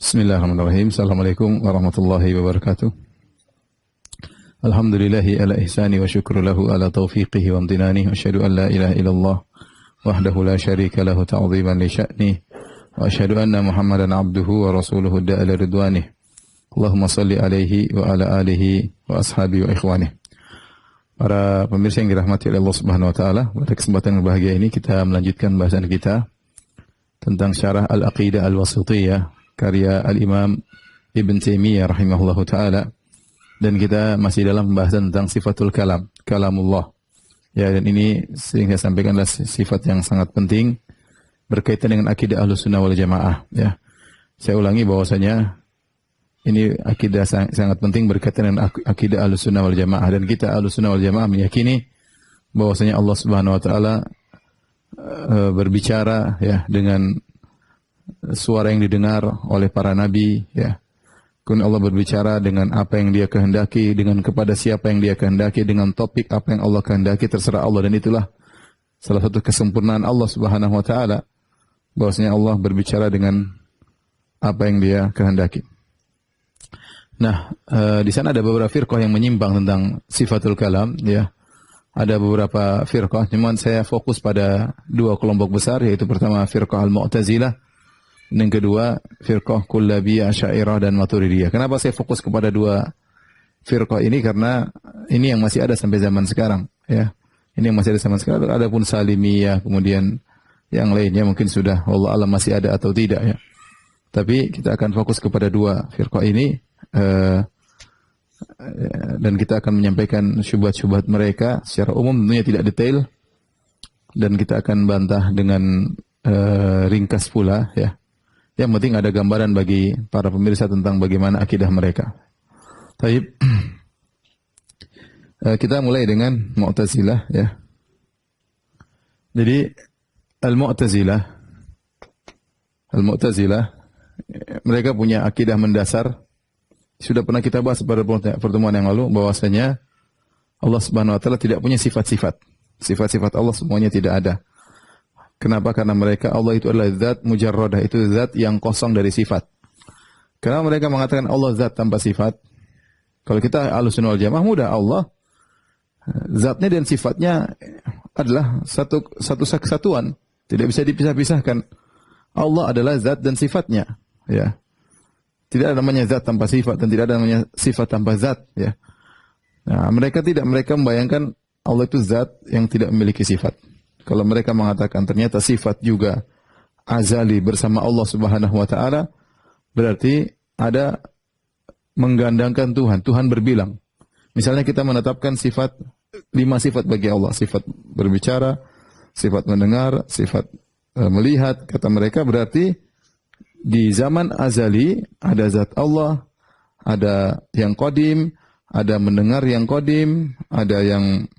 Bismillahirrahmanirrahim. Assalamualaikum warahmatullahi wabarakatuh. Alhamdulillahi ala ihsani wa syukru lahu ala taufiqihi wa amtinani. Asyhadu an la ilaha illallah wahdahu la syarika lahu ta'ziman li sya'ni. Wa asyhadu anna Muhammadan abduhu wa rasuluhu da'ala ridwanih. Allahumma salli alaihi wa ala alihi wa ashabi wa ikhwanih. Para pemirsa yang dirahmati oleh Allah Subhanahu wa taala, pada kesempatan yang berbahagia ini kita melanjutkan bahasan kita tentang syarah Al-Aqidah Al-Wasithiyah karya Al-Imam Ibn Taimiyah rahimahullahu ta'ala. Dan kita masih dalam pembahasan tentang sifatul kalam, kalamullah. Ya, dan ini sering saya sampaikan adalah sifat yang sangat penting berkaitan dengan akidah Ahlussunnah wal Jamaah. Ya, saya ulangi bahwasanya ini akidah sangat penting berkaitan dengan akidah Ahlussunnah wal Jamaah. Dan kita Ahlussunnah wal Jamaah meyakini bahwasanya Allah Subhanahu wa taala berbicara ya dengan suara yang didengar oleh para nabi, ya. Kemudian Allah berbicara dengan apa yang Dia kehendaki, dengan kepada siapa yang Dia kehendaki, dengan topik apa yang Allah kehendaki, terserah Allah. Dan itulah salah satu kesempurnaan Allah Subhanahu wa taala, bahwasanya Allah berbicara dengan apa yang Dia kehendaki. Nah, di sana ada beberapa firqah yang menyimpang tentang sifatul kalam, ya. Ada beberapa firqah, cuman saya fokus pada dua kelompok besar, yaitu pertama firqah Al-Mu'tazilah, dan yang kedua firqah Kullabiyah, Asy'ariyah dan Maturidiyah. Kenapa saya fokus kepada dua firqah ini? Karena ini yang masih ada sampai zaman sekarang, ya. Ini yang masih ada zaman sekarang. Adapun Salimiyah, kemudian yang lainnya mungkin sudah wallahu alam masih ada atau tidak, ya. Tapi kita akan fokus kepada dua firqah ini, dan kita akan menyampaikan syubhat-syubhat mereka secara umum, tentunya tidak detail, dan kita akan bantah dengan ringkas pula, ya. Yang penting ada gambaran bagi para pemirsa tentang bagaimana akidah mereka. Baik. Kita mulai dengan Mu'tazilah, ya. Jadi Al-Mu'tazilah mereka punya akidah mendasar. Sudah pernah kita bahas pada pertemuan yang lalu bahwasanya Allah Subhanahu wa taala tidak punya sifat-sifat. Sifat-sifat Allah semuanya tidak ada. Kenapa? Karena mereka Allah itu adalah zat mujarradah, itu zat yang kosong dari sifat. Kenapa mereka mengatakan Allah zat tanpa sifat? Kalau kita Ahlussunnah wal Jamaah mudah, Allah zatnya dan sifatnya adalah satu kesatuan, tidak bisa dipisah-pisahkan. Allah adalah zat dan sifatnya, ya. Tidak ada namanya zat tanpa sifat dan tidak ada namanya sifat tanpa zat, ya. Nah, mereka membayangkan Allah itu zat yang tidak memiliki sifat. Kalau mereka mengatakan ternyata sifat juga azali bersama Allah Subhanahu wa taala, berarti ada menggandangkan Tuhan. Tuhan berbilang. Misalnya kita menetapkan 5 sifat bagi Allah, sifat berbicara, sifat mendengar, sifat melihat, kata mereka berarti di zaman azali ada zat Allah, ada yang qadim, ada mendengar yang qadim, ada yang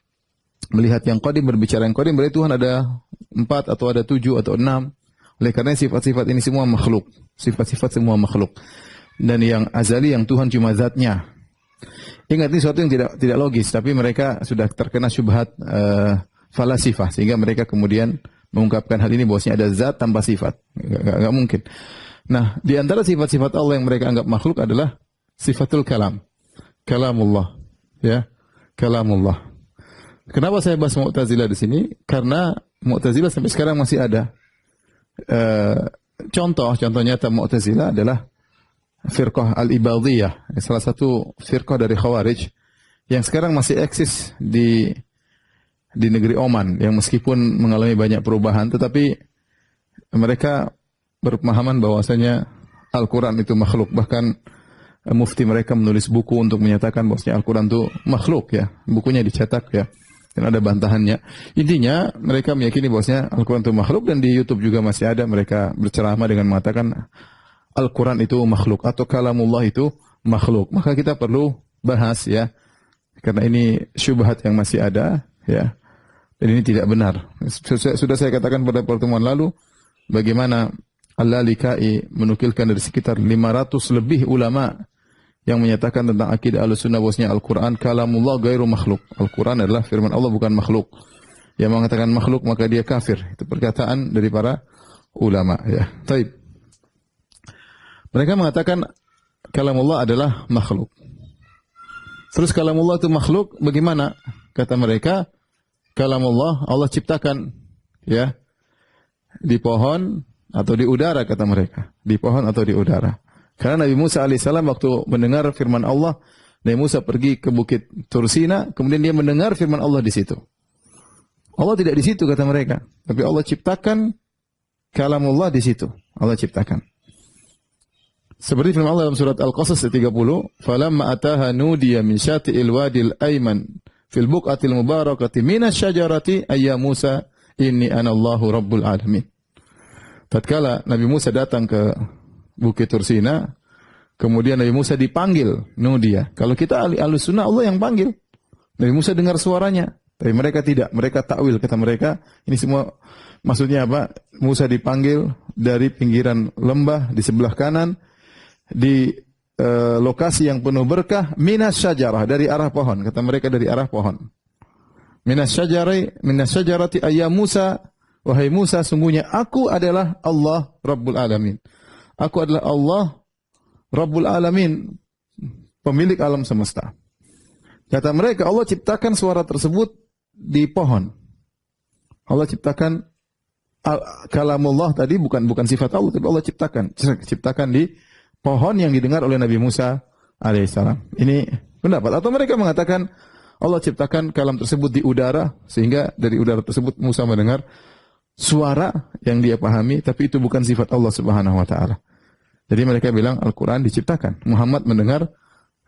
melihat yang qadim, berbicara yang qadim, berarti Tuhan ada 4 atau ada 7 atau 6. Oleh karena sifat-sifat ini semua makhluk. Sifat-sifat semua makhluk. Dan yang azali, yang Tuhan cuma zatnya. Ingat, ini sesuatu yang tidak logis, tapi mereka sudah terkena syubhat falasifah, sehingga mereka kemudian mengungkapkan hal ini bahwasanya ada zat tanpa sifat. Enggak mungkin. Nah, di antara sifat-sifat Allah yang mereka anggap makhluk adalah sifatul kalam. Kalamullah, ya. Kalamullah. Kenapa saya bahas Mu'tazilah di sini? Karena Mu'tazilah sampai sekarang masih ada. Contoh nyata Mu'tazilah adalah firqah Al-Ibadiyah, salah satu firqah dari Khawarij yang sekarang masih eksis di negeri Oman, yang meskipun mengalami banyak perubahan, tetapi mereka berpemahaman bahwasanya Al-Quran itu makhluk. Bahkan mufti mereka menulis buku untuk menyatakan bahwasanya Al-Quran itu makhluk, ya. Bukunya dicetak, ya. Dan ada bantahannya. Intinya mereka meyakini bahwasanya Al-Quran itu makhluk, dan di YouTube juga masih ada mereka berceramah dengan mengatakan Al-Quran itu makhluk atau kalamullah itu makhluk. Maka kita perlu bahas, ya. Karena ini syubhat yang masih ada, ya. Dan ini tidak benar. Sudah saya katakan pada pertemuan lalu bagaimana Al-Lalikai menukilkan dari sekitar 500 lebih ulama yang menyatakan tentang akidah Ahlussunnah bahwasanya Al-Quran kalamullah ghairu makhluk. Al-Quran adalah firman Allah, bukan makhluk. Yang mengatakan makhluk maka dia kafir. Itu perkataan dari para ulama, ya. Taib. Mereka mengatakan kalamullah adalah makhluk. Terus kalamullah itu makhluk bagaimana? Kata mereka, kalamullah Allah ciptakan ya di pohon atau di udara kata mereka. Di pohon atau di udara. Karena Nabi Musa alaihissalam waktu mendengar firman Allah, Nabi Musa pergi ke bukit Tursina, kemudian dia mendengar firman Allah di situ. Allah tidak di situ kata mereka, tapi Allah ciptakan kalamullah di situ. Allah ciptakan. Seperti firman Allah dalam surat Al-Qasas 30, "Falamma ataha nudiya min syati'il wadil ayman fil buqatil mubarakati minas syajarati ayya Musa inni anallahu rabbul alamin." Tatkala Nabi Musa datang ke Bukit Tursina, kemudian Nabi Musa dipanggil nudiya. Kalau kita Ahlus Sunnah Allah yang panggil. Nabi Musa dengar suaranya, tapi mereka tidak. Mereka takwil kata mereka, ini semua maksudnya apa? Musa dipanggil dari pinggiran lembah di sebelah kanan di lokasi yang penuh berkah minas syajarah dari arah pohon kata mereka dari arah pohon minas syajarati ayya Musa wahai Musa sungguhnya aku adalah Allah Rabbul Alamin aku adalah Allah Rabbul Alamin pemilik alam semesta kata mereka Allah ciptakan suara tersebut di pohon Allah ciptakan kalamullah tadi bukan sifat Allah tapi Allah ciptakan di pohon yang didengar oleh Nabi Musa alaihissalam. Ini pendapat. Atau mereka mengatakan Allah ciptakan kalam tersebut di udara, sehingga dari udara tersebut Musa mendengar suara yang dia pahami, tapi itu bukan sifat Allah subhanahu wa ta'ala. Jadi mereka bilang Al-Quran diciptakan. Muhammad mendengar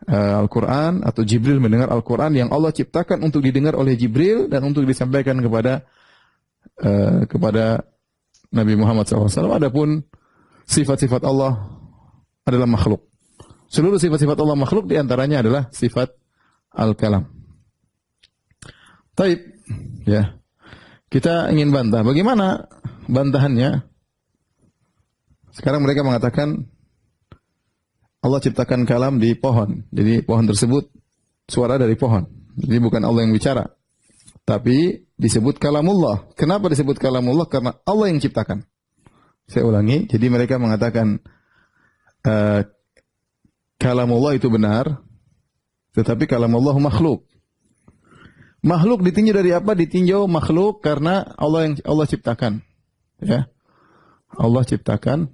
Al-Quran, atau Jibril mendengar Al-Quran yang Allah ciptakan untuk didengar oleh Jibril, dan untuk disampaikan kepada Nabi Muhammad SAW. Adapun sifat-sifat Allah adalah makhluk. Seluruh sifat-sifat Allah makhluk diantaranya adalah sifat al-kalam. Taib, ya. Kita ingin bantah. Bagaimana bantahannya? Sekarang mereka mengatakan Allah ciptakan kalam di pohon. Jadi pohon tersebut suara dari pohon. Jadi bukan Allah yang bicara. Tapi disebut kalamullah. Kenapa disebut kalamullah? Karena Allah yang ciptakan. Saya ulangi. Jadi mereka mengatakan kalamullah itu benar, tetapi kalamullah makhluk. Makhluk ditinjau dari apa? Ditinjau makhluk karena Allah ciptakan. Ya. Allah ciptakan.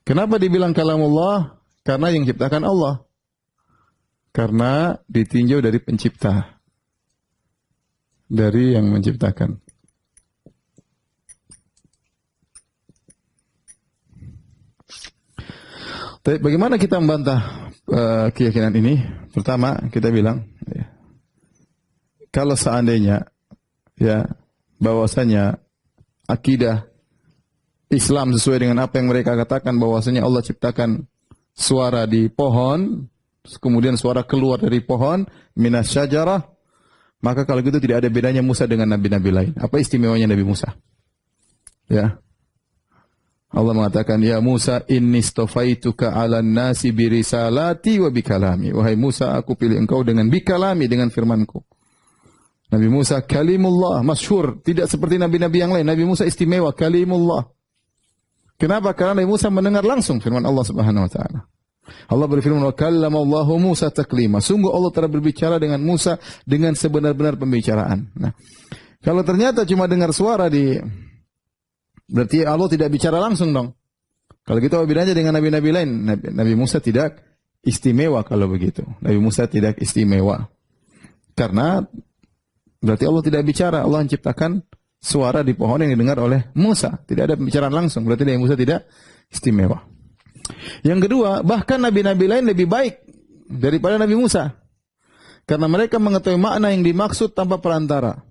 Kenapa dibilang kalamullah? Karena yang ciptakan Allah. Karena ditinjau dari pencipta. Dari yang menciptakan. Tapi bagaimana kita membantah keyakinan ini? Pertama, kita bilang, ya, kalau seandainya, ya, bahwasanya akidah Islam sesuai dengan apa yang mereka katakan, bahwasanya Allah ciptakan suara di pohon, kemudian suara keluar dari pohon, minas syajarah, maka kalau gitu tidak ada bedanya Musa dengan nabi-nabi lain. Apa istimewanya Nabi Musa? Ya. Allah mengatakan, "Ya Musa, inni istafaituka 'alan nasi bi risalati wa bi kalami." Wahai Musa, aku pilih engkau dengan bi kalami, dengan firman-Ku. Nabi Musa kalimullah, masyhur, tidak seperti nabi-nabi yang lain. Nabi Musa istimewa, kalimullah. Kenapa? Karena Nabi Musa mendengar langsung firman Allah Subhanahu wa taala. Allah berfirman, "Wa kallamallahu Musa taklima." Sungguh Allah telah berbicara dengan Musa dengan sebenar-benar pembicaraan. Nah, kalau ternyata cuma dengar suara berarti Allah tidak bicara langsung dong. Kalau gitu bedanya dengan nabi-nabi lain. Nabi Musa tidak istimewa kalau begitu. Nabi Musa tidak istimewa. Karena berarti Allah tidak bicara. Allah menciptakan suara di pohon yang didengar oleh Musa. Tidak ada pembicaraan langsung. Berarti Nabi Musa tidak istimewa. Yang kedua, bahkan nabi-nabi lain lebih baik daripada Nabi Musa. Karena mereka mengetahui makna yang dimaksud tanpa perantara.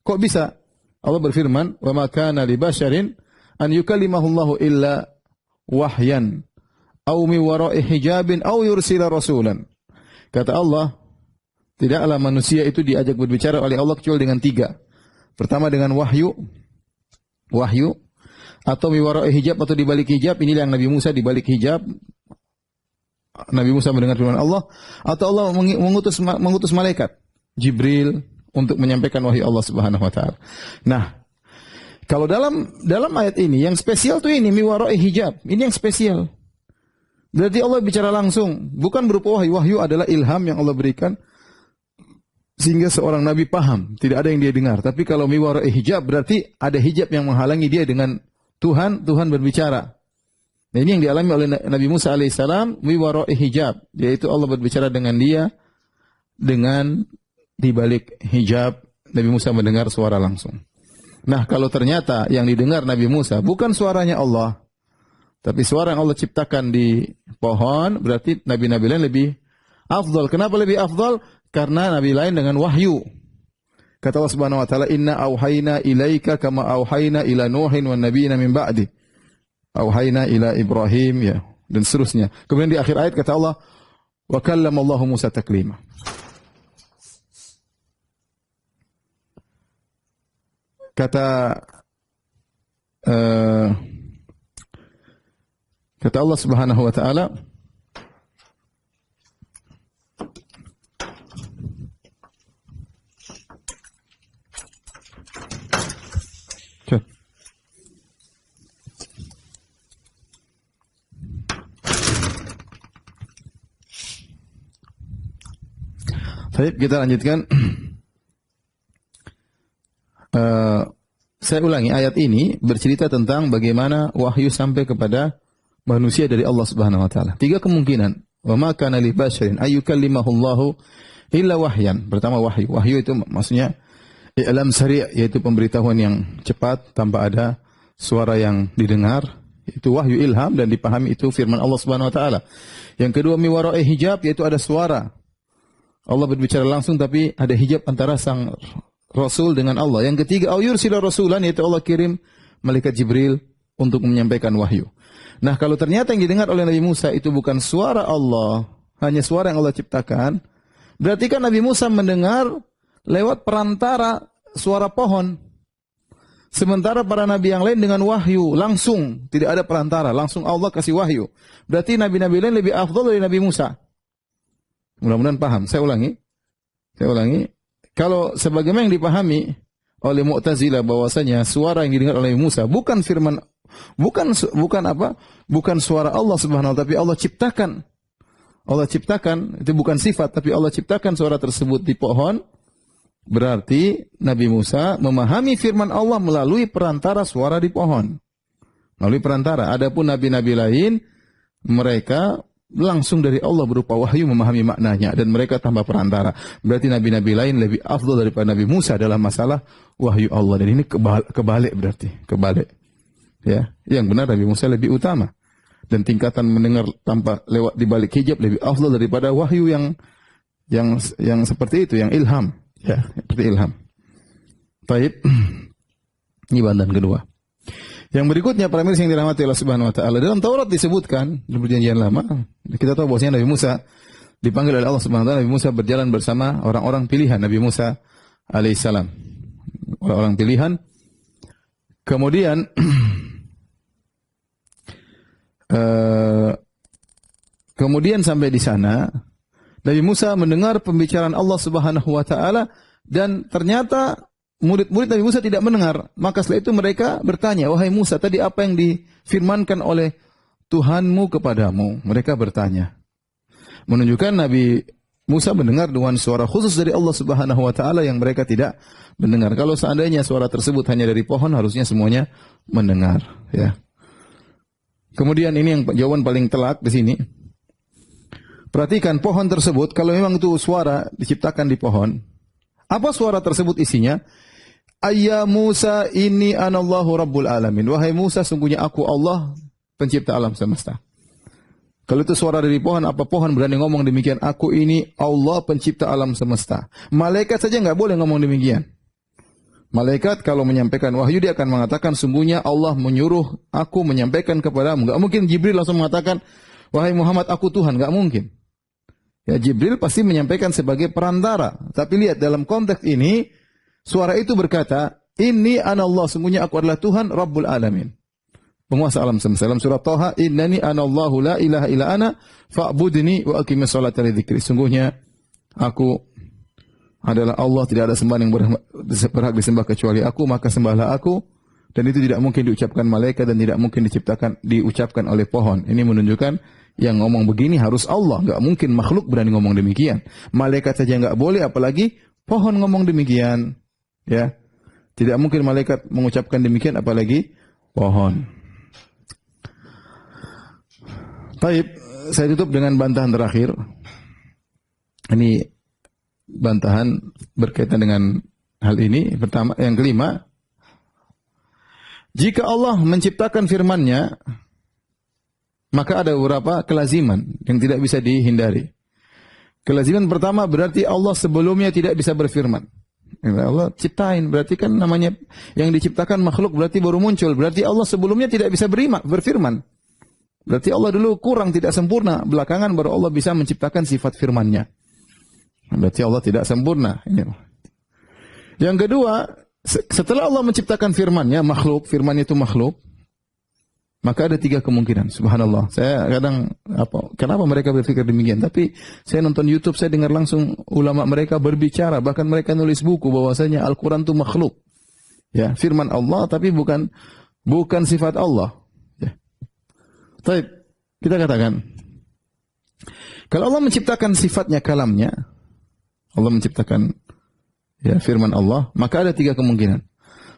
Kok bisa? Allah berfirman, "Wa ma kana li basyarin an yukallimahullahu illa wahyan aw min wara'i hijabin aw yursila rasulan." Kata Allah, tidaklah manusia itu diajak berbicara oleh Allah kecuali dengan tiga. Pertama dengan wahyu, atau min wara'i hijab, atau di balik hijab. Inilah yang Nabi Musa di balik hijab. Nabi Musa mendengar firman Allah, atau Allah mengutus malaikat Jibril untuk menyampaikan wahyu Allah Subhanahu wa taala. Nah, Kalau dalam ayat ini yang spesial tuh ini mi wara'i hijab. Ini yang spesial. Berarti Allah bicara langsung, bukan berupa wahyu. Wahyu adalah ilham yang Allah berikan sehingga seorang nabi paham, tidak ada yang dia dengar. Tapi kalau mi wara'i hijab berarti ada hijab yang menghalangi dia dengan Tuhan berbicara. Nah, ini yang dialami oleh Nabi Musa alaihissalam, mi wara'i hijab, yaitu Allah berbicara dengan dia dengan di balik hijab. Nabi Musa mendengar suara langsung. Nah, kalau ternyata yang didengar Nabi Musa bukan suaranya Allah, tapi suara yang Allah ciptakan di pohon, berarti nabi-nabi lain lebih afdal. Kenapa lebih afdal? Karena nabi lain dengan wahyu. Kata Allah Subhanahu wa taala, "Inna auhayna ilaika kama auhayna ila Nuhin wan nabiyina min ba'di." Auhayna ila Ibrahim, ya, dan seterusnya. Kemudian di akhir ayat kata Allah, "Wa kallamallahu Musa taklima." Kata Allah Subhanahu wa taala, baik, kita lanjutkan. Saya ulangi, ayat ini bercerita tentang bagaimana wahyu sampai kepada manusia dari Allah Subhanahu wa taala. 3 kemungkinan. Wa ma kana li basyarin ayyukallimahullahu illa wahyan. Pertama wahyu. Wahyu itu maksudnya i'lam sari', yaitu pemberitahuan yang cepat tanpa ada suara yang didengar. Itu wahyu ilham dan dipahami, itu firman Allah Subhanahu wa taala. Yang kedua mi wara'i hijab, yaitu ada suara. Allah berbicara langsung tapi ada hijab antara sang Rasul dengan Allah. Yang ketiga, au yursila rasulan, yaitu Allah kirim malaikat Jibril untuk menyampaikan wahyu. Nah, kalau ternyata yang didengar oleh Nabi Musa itu bukan suara Allah, hanya suara yang Allah ciptakan, berarti kan Nabi Musa mendengar lewat perantara suara pohon. Sementara para nabi yang lain dengan wahyu, langsung, tidak ada perantara, langsung Allah kasih wahyu. Berarti nabi-nabi lain lebih afdal dari Nabi Musa. Mudah-mudahan paham. Saya ulangi. Kalau sebagaimana yang dipahami oleh Mu'tazilah bahwasanya suara yang didengar oleh Musa bukan firman, bukan suara Allah Subhanahu wa taala, tapi Allah ciptakan. Allah ciptakan, itu bukan sifat, tapi Allah ciptakan suara tersebut di pohon. Berarti Nabi Musa memahami firman Allah melalui perantara suara di pohon. Melalui perantara. Adapun nabi-nabi lain, mereka langsung dari Allah berupa wahyu memahami maknanya dan mereka tanpa perantara. Berarti nabi-nabi lain lebih afdal daripada Nabi Musa dalam masalah wahyu Allah. Dan ini kebalik berarti, kebalik. Ya, yang benar Nabi Musa lebih utama. Dan tingkatan mendengar tanpa lewat di balik hijab lebih afdal daripada wahyu yang seperti itu, yang ilham. Ya, seperti ilham. Baik. Ini bantahan kedua. Yang berikutnya para mirsa yang dirahmati Allah Subhanahu wa taala, dalam Taurat disebutkan di Perjanjian Lama, kita tahu bahwasanya Nabi Musa dipanggil oleh Allah Subhanahu wa taala, Nabi Musa berjalan bersama orang-orang pilihan Nabi Musa alaihissalam. Orang-orang pilihan. Kemudian sampai di sana Nabi Musa mendengar pembicaraan Allah Subhanahu wa taala dan ternyata murid-murid Nabi Musa tidak mendengar. Maka setelah itu mereka bertanya, "Wahai Musa, tadi apa yang difirmankan oleh Tuhanmu kepadamu?" Mereka bertanya. Menunjukkan Nabi Musa mendengar dengan suara khusus dari Allah Subhanahu wa taala yang mereka tidak mendengar. Kalau seandainya suara tersebut hanya dari pohon, harusnya semuanya mendengar, ya. Kemudian ini yang jawaban paling telak di sini. Perhatikan pohon tersebut, kalau memang itu suara diciptakan di pohon, apa suara tersebut isinya? Ayya Musa inni anallahu rabbul alamin. Wahai Musa, sungguhnya aku Allah pencipta alam semesta. Kalau itu suara dari pohon, apa pohon berani ngomong demikian? Aku ini Allah pencipta alam semesta. Malaikat saja nggak boleh ngomong demikian. Malaikat kalau menyampaikan wahyu dia akan mengatakan sungguhnya Allah menyuruh aku menyampaikan kepadamu. Nggak mungkin Jibril langsung mengatakan wahai Muhammad aku Tuhan, nggak mungkin. Ya, Jibril pasti menyampaikan sebagai perantara. Tapi lihat dalam konteks ini suara itu berkata, "Inni anallah, sungguhnya aku adalah Tuhan Rabbul Alamin." Penguasa alam semesta. Dalam surah Thaha, "Innani anallahu la ilaha illa ana fa'budni wa aqimis sholata li dzikri." Sungguhnya aku adalah Allah, tidak ada sembahan yang berhak disembah kecuali aku, maka sembahlah aku Dan itu tidak mungkin diucapkan malaikat dan tidak mungkin diucapkan oleh pohon. Ini menunjukkan yang ngomong begini harus Allah. Nggak mungkin makhluk berani ngomong demikian. Malaikat saja nggak boleh, apalagi pohon ngomong demikian. Ya, tidak mungkin malaikat mengucapkan demikian, apalagi pohon. Baik, saya tutup dengan bantahan terakhir. Ini bantahan berkaitan dengan hal ini. Pertama, yang kelima, jika Allah menciptakan firman-Nya, maka ada beberapa kelaziman yang tidak bisa dihindari. Kelaziman pertama berarti Allah sebelumnya tidak bisa berfirman. Allah ciptain, berarti kan namanya yang diciptakan makhluk berarti baru muncul. Berarti Allah sebelumnya tidak bisa berfirman. Berarti Allah dulu kurang, tidak sempurna. Belakangan baru Allah bisa menciptakan sifat firman-Nya. Berarti Allah tidak sempurna. Yang kedua, setelah Allah menciptakan firman-Nya, firman itu makhluk, maka ada 3 kemungkinan. Subhanallah. Saya kadang kenapa mereka berpikir demikian? Tapi saya nonton YouTube, saya dengar langsung ulama mereka berbicara, bahkan mereka nulis buku bahwasanya Al-Qur'an itu makhluk. Ya, firman Allah tapi bukan sifat Allah. Ya. Baik, kita katakan kalau Allah menciptakan sifatnya kalamnya, Allah menciptakan firman Allah, maka ada 3 kemungkinan.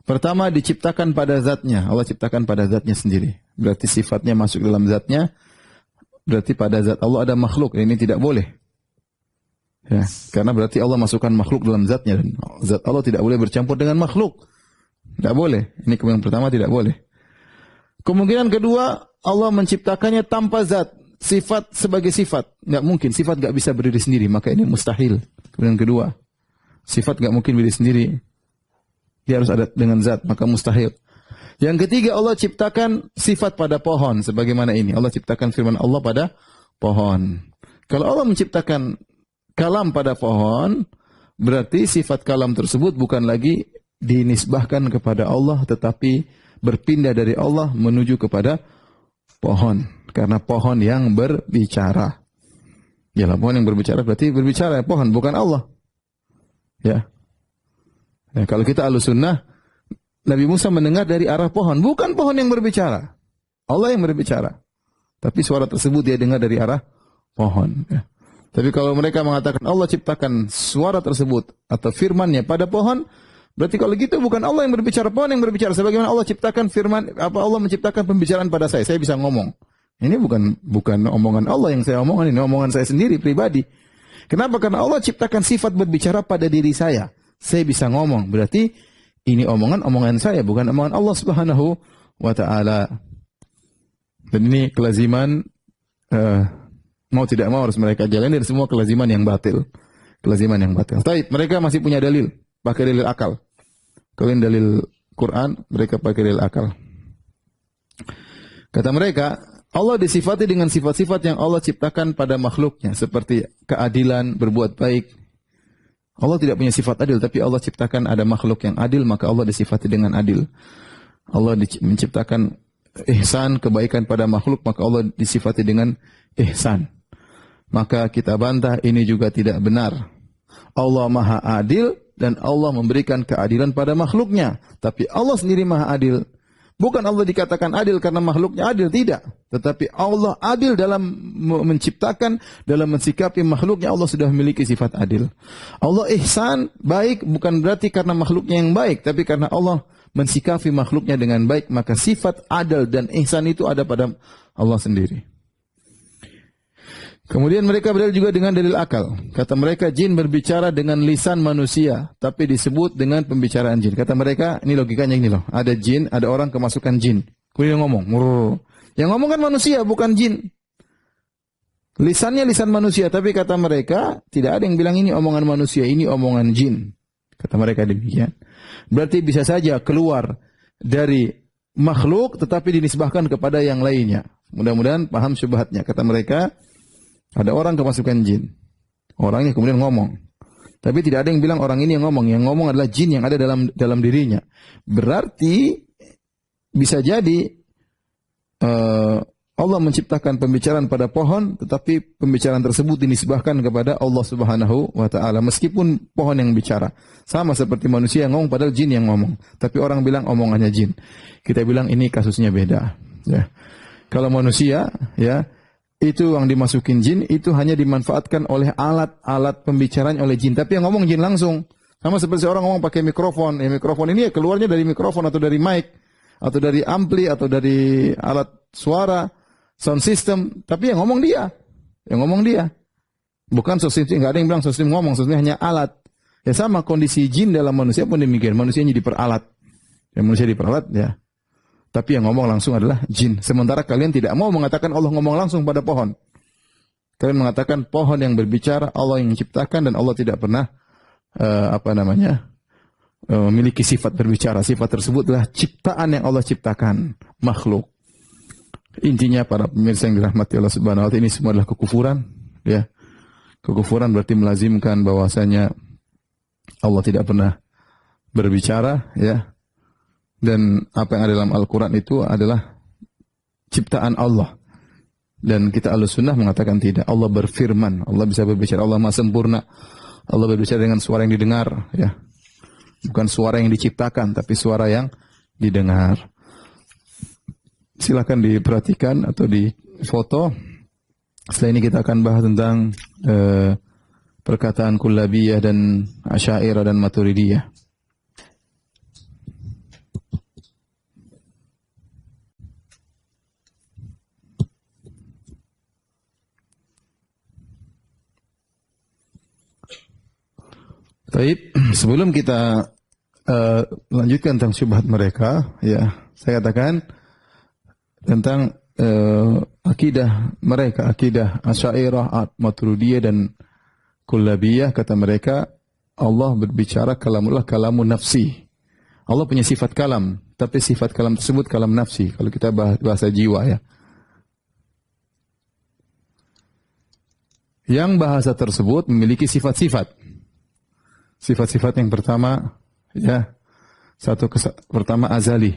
Pertama, diciptakan pada zatnya. Allah ciptakan pada zatnya sendiri. Berarti sifatnya masuk dalam zatnya. Berarti pada zat Allah ada makhluk. Ini tidak boleh. Ya, karena berarti Allah masukkan makhluk dalam zatnya. Dan zat Allah tidak boleh bercampur dengan makhluk. Tidak boleh. Ini kemungkinan pertama, tidak boleh. Kemungkinan kedua, Allah menciptakannya tanpa zat. Sifat sebagai sifat. Tidak mungkin. Sifat tidak bisa berdiri sendiri. Maka ini mustahil. Kemudian kedua, sifat tidak mungkin berdiri sendiri. Dia harus ada dengan zat, maka mustahil. Yang ketiga, Allah ciptakan sifat pada pohon. Sebagaimana ini, Allah ciptakan firman Allah pada pohon. Kalau Allah menciptakan kalam pada pohon, berarti sifat kalam tersebut bukan lagi dinisbahkan kepada Allah, tetapi berpindah dari Allah menuju kepada pohon. Karena pohon yang berbicara. Yalah, pohon yang berbicara berarti berbicara pohon, bukan Allah. Ya. Ya, kalau kita Ahlussunnah, Nabi Musa mendengar dari arah pohon, bukan pohon yang berbicara. Allah yang berbicara. Tapi suara tersebut dia dengar dari arah pohon. Ya. Tapi kalau mereka mengatakan Allah ciptakan suara tersebut atau firman-Nya pada pohon, berarti kalau gitu bukan Allah yang berbicara, pohon yang berbicara. Sebagaimana Allah ciptakan Allah menciptakan pembicaraan pada saya bisa ngomong. Ini bukan omongan Allah yang saya omongkan, ini omongan saya sendiri pribadi. Kenapa? Karena Allah ciptakan sifat berbicara pada diri saya. Saya bisa ngomong. Berarti ini omongan saya, bukan omongan Allah Subhanahu wa Ta'ala. Dan ini kelaziman mau tidak mau harus mereka jalani, dari semua kelaziman yang batil. Kelaziman yang batil. Tapi mereka masih punya dalil, pakai dalil akal. Kalau ini dalil Quran, mereka pakai dalil akal. Kata mereka, Allah disifati dengan sifat-sifat yang Allah ciptakan pada makhluknya, seperti keadilan, berbuat baik. Allah tidak punya sifat adil, tapi Allah ciptakan ada makhluk yang adil, maka Allah disifati dengan adil. Allah menciptakan ihsan, kebaikan pada makhluk, maka Allah disifati dengan ihsan. Maka kita bantah, ini juga tidak benar. Allah Maha Adil dan Allah memberikan keadilan pada makhluknya. Tapi Allah sendiri Maha Adil. Bukan Allah dikatakan adil karena makhluknya adil, tidak. Tetapi Allah adil dalam menciptakan, dalam mensikapi makhluknya, Allah sudah memiliki sifat adil. Allah ihsan, baik, bukan berarti karena makhluknya yang baik, tapi karena Allah mensikapi makhluknya dengan baik, maka sifat adil dan ihsan itu ada pada Allah sendiri. Kemudian mereka berdalil juga dengan dalil akal. Kata mereka, jin berbicara dengan lisan manusia, tapi disebut dengan pembicaraan jin. Kata mereka, ini logikanya ini loh. Ada jin, ada orang kemasukan jin. Kemudian ngomong. Yang ngomong kan manusia, bukan jin. Lisannya lisan manusia, tapi kata mereka, tidak ada yang bilang ini omongan manusia, ini omongan jin. Kata mereka demikian. Berarti bisa saja keluar dari makhluk, tetapi dinisbahkan kepada yang lainnya. Mudah-mudahan paham syubhatnya. Kata mereka, ada orang kemasukan jin. Orangnya kemudian ngomong. Tapi tidak ada yang bilang orang ini yang ngomong. Yang ngomong adalah jin yang ada dalam dirinya. Berarti bisa jadi Allah menciptakan pembicaraan pada pohon, tetapi pembicaraan tersebut dinisbahkan kepada Allah Subhanahu wa taala meskipun pohon yang bicara. Sama seperti manusia yang ngomong padahal jin yang ngomong. Tapi orang bilang omongannya jin. Kita bilang ini kasusnya beda, ya. Kalau manusia, ya, itu yang dimasukin jin itu hanya dimanfaatkan oleh alat-alat pembicaraan oleh jin, tapi yang ngomong jin langsung. Sama seperti orang ngomong pakai mikrofon. Ya, mikrofon ini ya keluarnya dari mikrofon atau dari mic atau dari ampli atau dari alat suara, sound system, tapi yang ngomong dia. Yang ngomong dia. Bukan sound system, enggak ada yang bilang sound system ngomong, sound system hanya alat. Ya sama kondisi jin dalam manusia pun demikian. Manusia ini diperalat. Ya manusia diperalat, ya. Tapi yang ngomong langsung adalah jin. Sementara kalian tidak mau mengatakan Allah ngomong langsung pada pohon. Kalian mengatakan pohon yang berbicara, Allah yang menciptakan dan Allah tidak pernah memiliki sifat berbicara. Sifat tersebut adalah ciptaan yang Allah ciptakan, makhluk. Intinya para pemirsa yang dirahmati Allah Subhanahu wa taala, ini semua adalah kekufuran, ya. Kekufuran berarti melazimkan bahwasanya Allah tidak pernah berbicara, ya. Dan apa yang ada dalam Al-Qur'an itu adalah ciptaan Allah. Dan kita Ahlussunnah mengatakan tidak. Allah berfirman, Allah bisa berbicara, Allah Maha sempurna. Allah berbicara dengan suara yang didengar, ya. Bukan suara yang diciptakan, tapi suara yang didengar. Silakan diperhatikan atau difoto. Setelah ini kita akan bahas tentang perkataan Kullabiyah dan Asy'ariyah dan Maturidiyah. Baik, sebelum kita lanjutkan tentang syubhat mereka, ya, saya katakan tentang akidah mereka, akidah Asy'ariyah, Maturidiyah dan Kullabiyah. Kata mereka, Allah berbicara kalamullah kalamun nafsi. Allah punya sifat kalam, tapi sifat kalam tersebut kalam nafsi. Kalau kita bahasa jiwa, ya. Yang bahasa tersebut memiliki sifat-sifat. Sifat-sifat yang pertama, ya, pertama azali.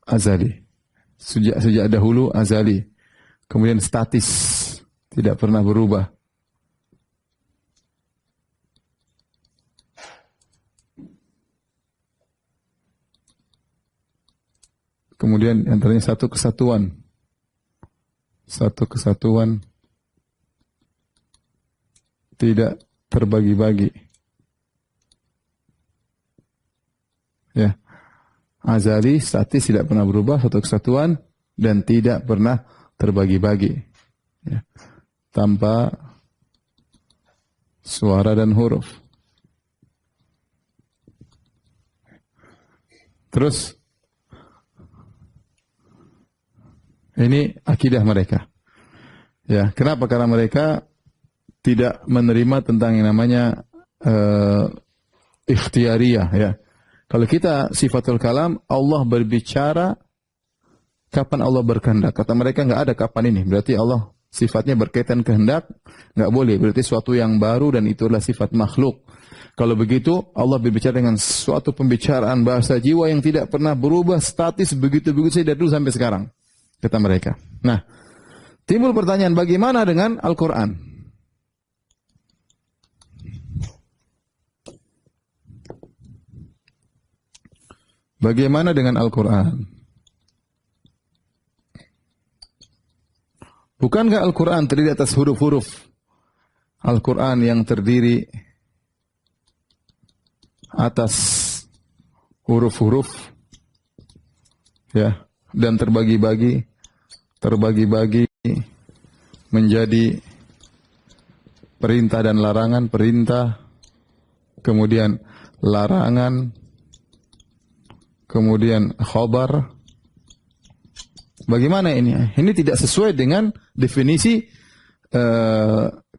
Azali. Sejak dahulu azali. Kemudian statis, tidak pernah berubah. Kemudian antaranya satu kesatuan. Satu kesatuan tidak terbagi-bagi. Ya. Azali, statis, tidak pernah berubah, satu kesatuan dan tidak pernah terbagi-bagi. Ya. Tanpa suara dan huruf. Terus ini akidah mereka. Ya, kenapa? Karena mereka tidak menerima tentang yang namanya ikhtiyariyah, ya. Kalau kita sifatul kalam, Allah berbicara kapan Allah berkehendak. Kata mereka nggak ada kapan ini. Berarti Allah sifatnya berkaitan kehendak, nggak boleh. Berarti suatu yang baru dan itulah sifat makhluk. Kalau begitu, Allah berbicara dengan suatu pembicaraan bahasa jiwa yang tidak pernah berubah, statis begitu-begitu saja dari dulu sampai sekarang. Kata mereka. Nah, timbul pertanyaan, bagaimana dengan Al-Quran? Bagaimana dengan Al-Quran? Bukankah Al-Quran terdiri atas huruf-huruf? Al-Quran yang terdiri atas huruf-huruf, ya, dan terbagi-bagi menjadi perintah dan larangan, perintah, kemudian larangan, kemudian khabar. Bagaimana ini? Ini tidak sesuai dengan definisi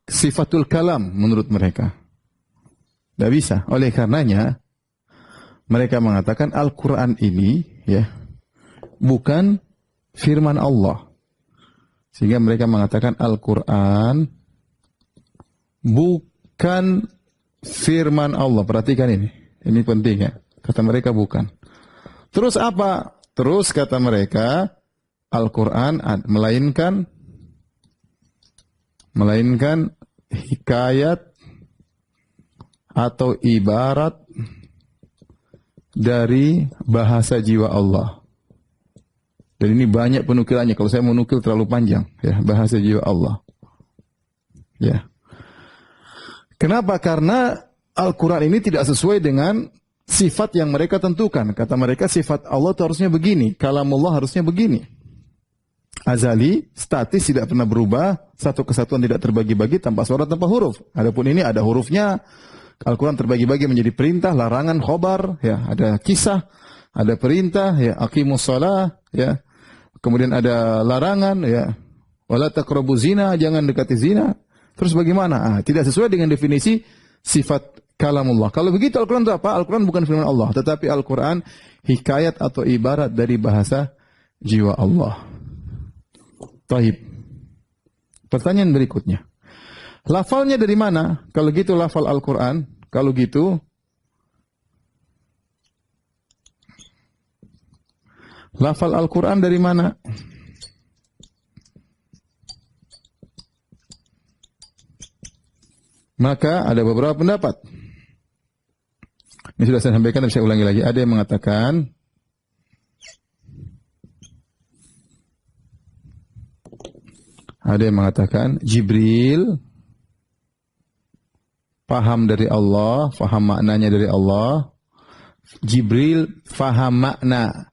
sifatul kalam menurut mereka. Tidak bisa. Oleh karenanya mereka mengatakan Al-Quran ini, ya, bukan firman Allah. Sehingga mereka mengatakan Al-Quran bukan firman Allah. Perhatikan ini. Ini penting, ya. Kata mereka bukan. Terus apa? Terus kata mereka, Al-Quran melainkan hikayat atau ibarat dari bahasa jiwa Allah. Dan ini banyak penukilannya. Kalau saya menukil terlalu panjang, ya, bahasa jiwa Allah. Ya. Kenapa? Karena Al-Quran ini tidak sesuai dengan sifat yang mereka tentukan. Kata mereka sifat Allah itu harusnya begini, kalamullah harusnya begini. Azali, statis, tidak pernah berubah, satu kesatuan tidak terbagi-bagi tanpa suara, tanpa huruf. Adapun ini ada hurufnya. Al-Quran terbagi-bagi menjadi perintah, larangan, khobar, ya, ada kisah, ada perintah, ya, aqimus shalah, ya. Kemudian ada larangan, ya, wala taqrabu zina, jangan dekati zina. Terus bagaimana? Tidak sesuai dengan definisi sifat kalamullah. Kalau begitu Al-Quran itu apa? Al-Quran bukan firman Allah, tetapi Al-Quran hikayat atau ibarat dari bahasa jiwa Allah. Taib. Pertanyaan berikutnya. Lafalnya dari mana? Kalau gitu lafal Al-Quran. Kalau gitu, lafal Al-Quran dari mana? Maka ada beberapa pendapat. Ini sudah saya sampaikan, tapi saya ulangi lagi. Ada yang mengatakan Jibril paham dari Allah, paham maknanya dari Allah. Jibril paham makna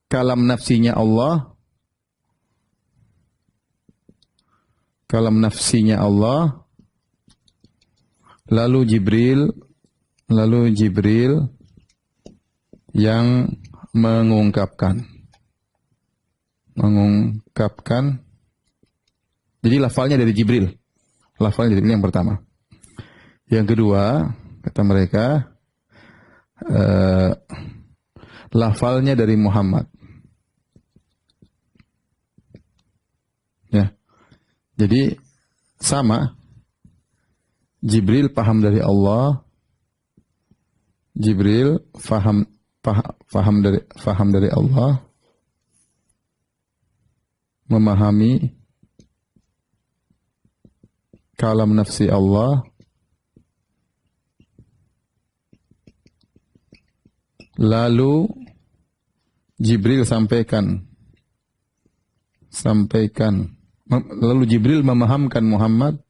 kalam nafsinya Allah. Kalam nafsinya Allah. Lalu Jibril yang mengungkapkan. Jadi lafalnya dari Jibril. Lafalnya dari yang pertama. Yang kedua, kata mereka, lafalnya dari Muhammad. Ya. Jadi sama. Jibril paham dari Allah. Jibril paham dari Allah. Memahami kalam nafsi Allah. Lalu Jibril lalu Jibril memahamkan Muhammad,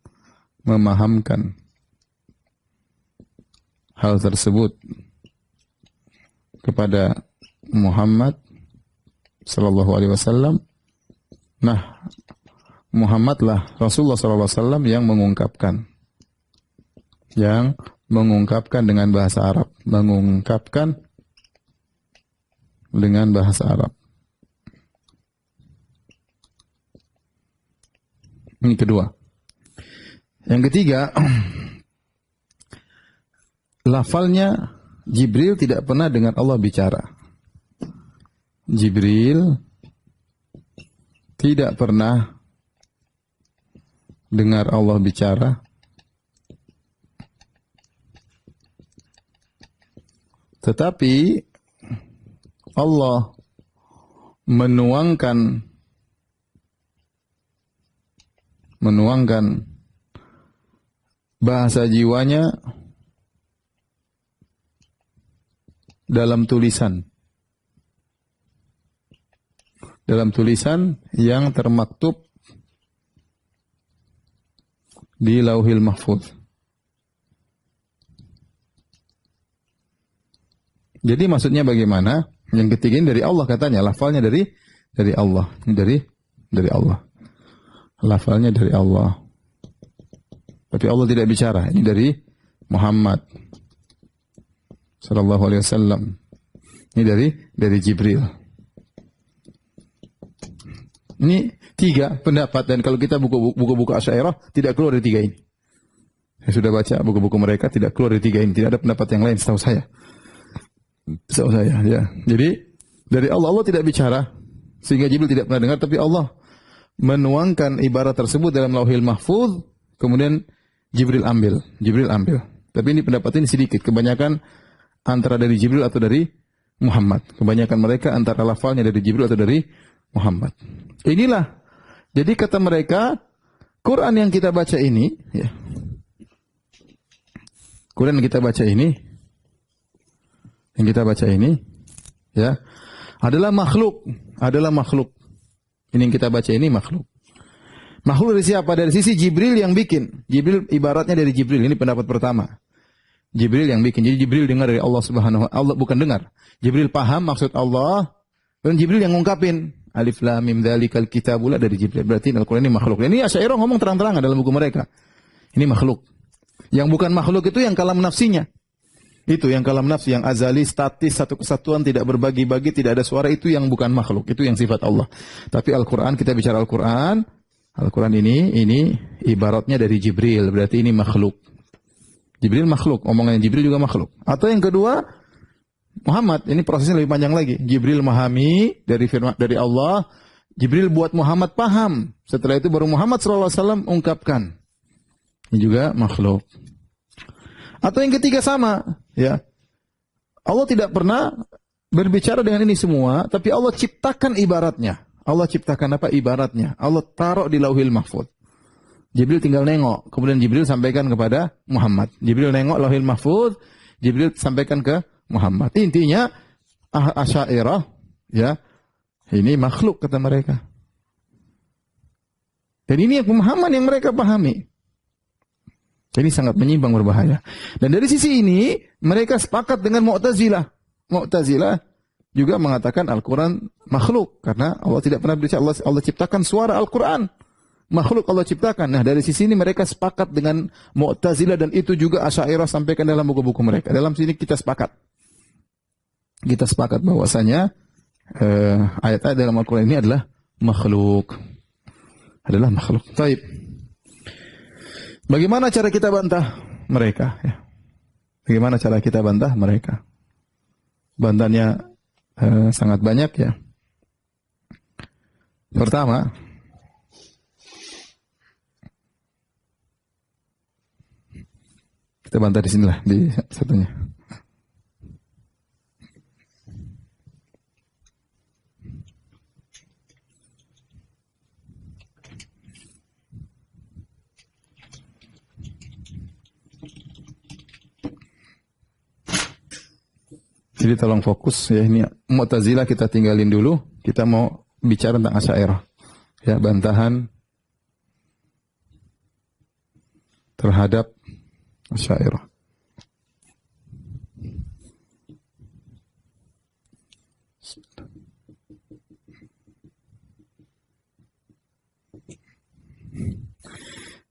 hal tersebut kepada Muhammad sallallahu alaihi wasallam. Nah, Muhammadlah Rasulullah sallallahu alaihi wasallam yang mengungkapkan dengan bahasa Arab, dengan bahasa Arab. Ini kedua. Yang ketiga, lafalnya Jibril tidak pernah dengan Allah bicara. Jibril tidak pernah dengar Allah bicara. Tetapi Allah menuangkan bahasa jiwanya dalam tulisan yang termaktub di Lauhil Mahfuz. Jadi maksudnya bagaimana? Yang ketiga ini dari Allah katanya, lafalnya dari Allah. Ini dari Allah. Lafalnya dari Allah. Tapi Allah tidak bicara. Ini dari Muhammad sallallahu alaihi wasallam. Ini dari Jibril. Ini tiga pendapat, dan kalau kita buku-buku Asy'ariyah tidak keluar dari tiga ini. Saya sudah baca buku-buku mereka, tidak keluar dari tiga ini. Tidak ada pendapat yang lain setahu saya. Ya. Jadi dari Allah tidak bicara sehingga Jibril tidak pernah dengar, tapi Allah menuangkan ibarat tersebut dalam Lauhil Mahfuz, kemudian Jibril ambil. Tapi ini pendapat ini sedikit, kebanyakan antara dari Jibril atau dari Muhammad. Kebanyakan mereka antara lafalnya dari Jibril atau dari Muhammad. Inilah. Jadi kata mereka, Quran yang kita baca ini, ya. Quran yang kita baca ini, ya, adalah makhluk. Ini yang kita baca ini makhluk. Makhluk dari siapa? Dari sisi Jibril yang bikin. Jibril ibaratnya dari Jibril. Ini pendapat pertama. Jibril yang bikin. Jadi Jibril dengar dari Allah Subhanahu wa Ta'ala. Allah bukan dengar. Jibril paham maksud Allah. Dan Jibril yang ngungkapin. Alif lam mim dzalikal kitabul dari Jibril. Berarti Al-Quran ini makhluk. Dan ini Asy'ariyah ngomong terang-terangan dalam buku mereka. Ini makhluk. Yang bukan makhluk itu yang kalam nafsinya. Itu yang kalam nafsi, yang azali, statis, satu kesatuan, tidak berbagi-bagi, tidak ada suara, itu yang bukan makhluk. Itu yang sifat Allah. Tapi Al-Quran, kita bicara Al-Quran. Al-Quran ini ibaratnya dari Jibril. Berarti ini makhluk. Jibril makhluk. Omongan Jibril juga makhluk. Atau yang kedua, Muhammad. Ini prosesnya lebih panjang lagi. Jibril memahami dari firman dari Allah. Jibril buat Muhammad paham. Setelah itu baru Muhammad SAW ungkapkan. Ini juga makhluk. Atau yang ketiga sama, ya. Allah tidak pernah berbicara dengan ini semua, tapi Allah ciptakan ibaratnya. Allah ciptakan apa? Ibaratnya. Allah taruh di Lauhil Mahfuz. Jibril tinggal nengok, kemudian Jibril sampaikan kepada Muhammad. Jibril nengok Lauhil Mahfuz, Jibril sampaikan ke Muhammad. Intinya Asy'ariyah, ya, ini makhluk kata mereka. Dan ini yang pemahaman yang mereka pahami. Ini sangat menyimpang, berbahaya. Dan dari sisi ini, mereka sepakat dengan Mu'tazilah. Mu'tazilah juga mengatakan Al-Quran makhluk. Karena Allah tidak pernah berbicara, Allah ciptakan suara Al-Quran. Makhluk Allah ciptakan. Nah, dari sisi ini mereka sepakat dengan Mu'tazilah, dan itu juga Asy'ariyah sampaikan dalam buku-buku mereka. Dalam sini kita sepakat. Kita sepakat bahwasanya ayat-ayat dalam Al-Quran ini adalah makhluk. Adalah makhluk. Baik. Bagaimana cara kita bantah mereka? Ya. Bagaimana cara kita bantah mereka? Bantahannya sangat banyak, ya. Pertama, kita bantah di sinilah, di satunya. Jadi tolong fokus, ya. Ini Mu'tazilah kita tinggalin dulu. Kita mau bicara tentang Asy'ariyah. Ya, bantahan terhadap Asy'ariyah.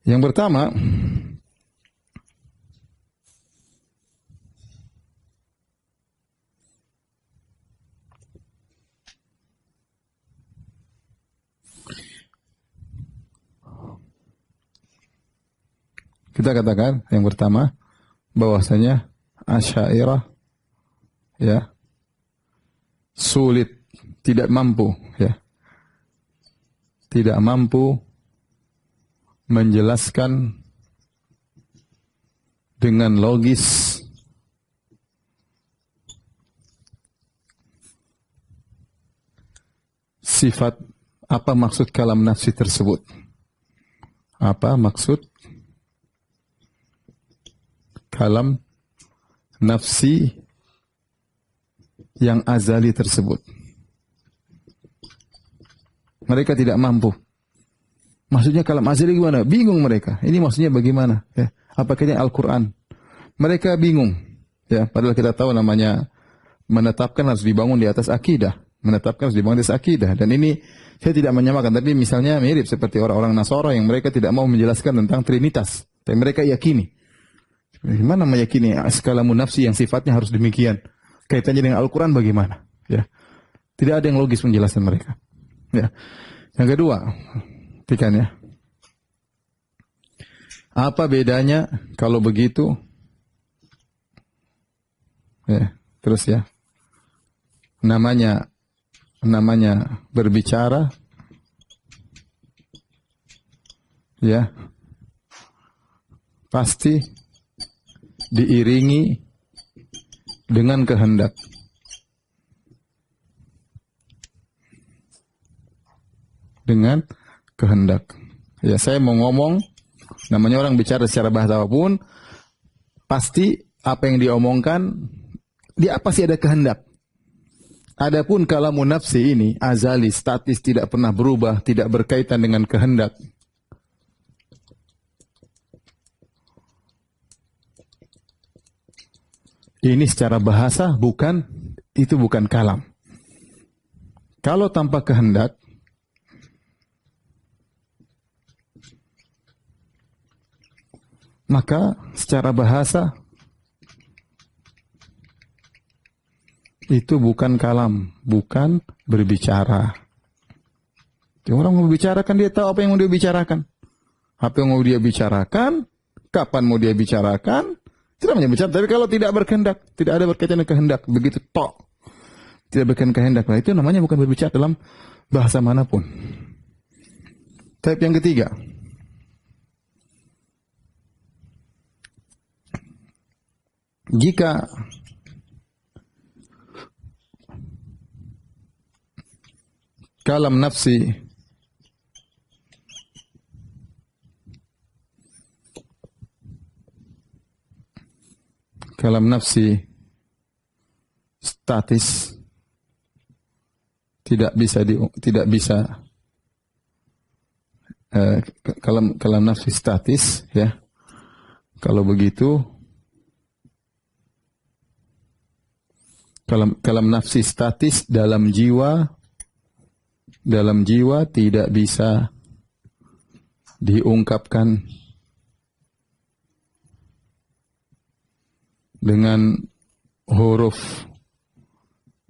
Yang pertama, kita katakan yang pertama bahwasanya Asy'ariyah, ya, sulit, tidak mampu, ya. Tidak mampu menjelaskan dengan logis sifat apa maksud kalam nafsi tersebut. Apa maksud kalam nafsi yang azali tersebut. Mereka tidak mampu. Maksudnya kalam azali gimana? Bingung mereka. Ini maksudnya bagaimana? Ya. Apakah ini Al-Quran? Mereka bingung. Ya, padahal kita tahu namanya menetapkan harus dibangun di atas akidah. Menetapkan harus dibangun di atas akidah. Dan ini saya tidak menyamakan. Tapi misalnya mirip seperti orang-orang Nasara yang mereka tidak mau menjelaskan tentang Trinitas. Tapi mereka yakini. Bagaimana meyakini kalamun nafsi yang sifatnya harus demikian? Kaitannya dengan Al-Quran bagaimana? Ya. Tidak ada yang logis menjelaskan mereka. Ya. Yang kedua, perhatikan, ya. Apa bedanya kalau begitu? Ya, terus, ya. Namanya berbicara, ya. Pasti diiringi dengan kehendak. dengan kehendak. Ya, saya mau ngomong, namanya orang bicara secara bahasa apapun, pasti apa yang diomongkan, dia pasti ada kehendak. Adapun kalamun nafsi ini, azali, statis, tidak pernah berubah, tidak berkaitan dengan kehendak. Ini secara bahasa itu bukan kalam. Kalau tanpa kehendak, maka secara bahasa itu bukan kalam, bukan berbicara. Orang mau bicara kan dia tahu apa yang mau dia bicarakan. Apa yang mau dia bicarakan, kapan mau dia bicarakan, tidak namanya bicara. Tapi kalau tidak berkehendak, tidak ada berkaitan dengan kehendak, begitu tok. Tidak berkaitan kehendak, nah itu namanya bukan berbicara dalam bahasa manapun. Type yang ketiga. Jika kalam nafsi statis, tidak bisa kalam nafsi statis, ya. Kalau begitu kalam nafsi statis dalam jiwa tidak bisa diungkapkan dengan huruf,